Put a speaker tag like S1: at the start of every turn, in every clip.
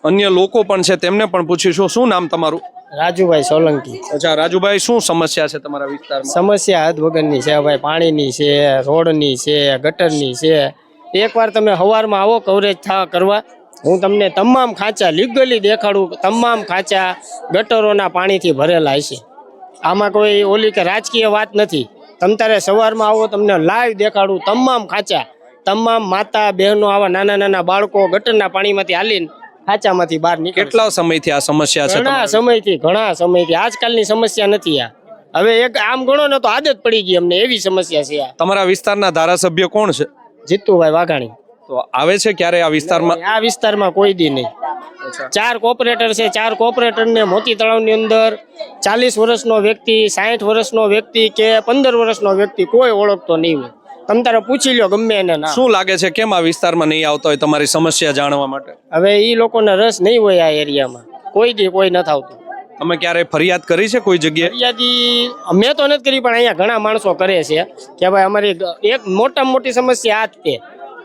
S1: અન્ય લોકો પણ છે તેમને પણ પૂછીશું. શું નામ તમારું?
S2: રાજુભાઈ સોલંકી.
S1: અચ્છા રાજુભાઈ, શું સમસ્યા છે તમારા વિસ્તારમાં?
S2: સમસ્યા હદ વગરની છે ભાઈ, પાણીની છે, રોડની છે, ગટરની છે. એકવાર તમે સવારમાં આવો કવરેજ કરવા, હું તમને તમામ ખાંચા લીગલી દેખાડું. તમામ ખાંચા ગટરોના પાણીથી ભરેલા છે. આમાં કોઈ ઓલી કે રાજકીય વાત નથી. તમ તારે સવારમાં આવો, તમને લાઈવ દેખાડું. તમામ ખાંચા, તમામ માતા બહેનો, આવા નાના નાના બાળકો ગટરના પાણીમાંથી હાલીને ખાંચામાંથી બહાર નીકળે.
S1: કેટલા સમયથી આ સમસ્યા છે?
S2: ઘણા સમયથી. આજકાલની સમસ્યા નથી આ. હવે એક આમ ગણો ને તો આદત પડી ગઈ અમને, એવી સમસ્યા છે આ.
S1: તમારા વિસ્તારના ધારાસભ્ય કોણ છે?
S2: જીતુભાઈ વાઘાણી.
S1: તો આવે છે ક્યારે આ વિસ્તારમાં?
S2: આ વિસ્તારમાં કોઈ દી નહીં. 4 કોર્પોરેટર છે. 4 કોર્પોરેટર ને મોતી તળાવની અંદર 40 વર્ષનો વ્યક્તિ, 60 વર્ષનો વ્યક્તિ કે 15 વર્ષનો વ્યક્તિ કોઈ ઓળખતો નહીં હોય. તમે તારે પૂછી લ્યો ગમે એને.
S1: શું લાગે છે કેમ આ વિસ્તારમાં નહીં આવતો હોય તમારી સમસ્યા જાણવા માટે?
S2: હવે ઈ લોકોને રસ નહીં હોય આ એરિયામાં. કોઈ દી કોઈ નથી આવતું.
S1: તમે ક્યારે ફરિયાદ કરી છે કોઈ જગ્યાએ?
S2: ફરિયાદી મેં તો નથી કરી, પણ અહીંયા ઘણા માણસો કરે છે કે ભાઈ અમારી એક મોટામાં મોટી સમસ્યા આ જ છે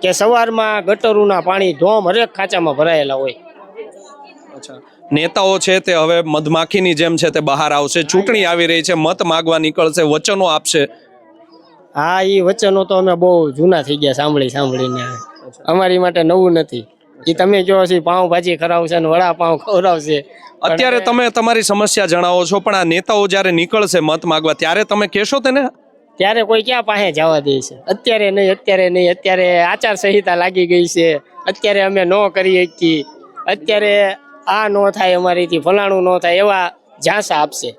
S2: કે સવારમાં ગટરોના પાણી ધોમ હરેક ખાંચામાં ભરાયેલા હોય.
S1: અચ્છા, નેતાઓ છે તે હવે મધમાખીની જેમ છે તે બહાર આવશે. ચૂંટણી આવી રહી છે, મત માગવા નીકળશે, વચનો આપશે.
S2: હા, એ વચનો તો અમે બહુ જૂના થઈ ગયા સાંભળીને. અમારી માટે નવું નથી. એ તમે જો છો પાઉંભાજી ખરાવશે ને વડાપાઉં ખવડાવશે.
S1: અત્યારે તમે તમારી સમસ્યા જણાવો છો, પણ આ નેતાઓ જ્યારે નીકળશે મત માગવા ત્યારે તમે કહેશો તેને?
S2: ત્યારે કોઈ ક્યાં પાસે જવા દે છે? અત્યારે નહીં. અત્યારે આચાર સંહિતા લાગી ગઈ છે. અત્યારે અમે ન કરી શકીએ. અત્યારે આ ન થાય અમારીથી, ફલાણું ન થાય એવા ઝાંસા આપશે.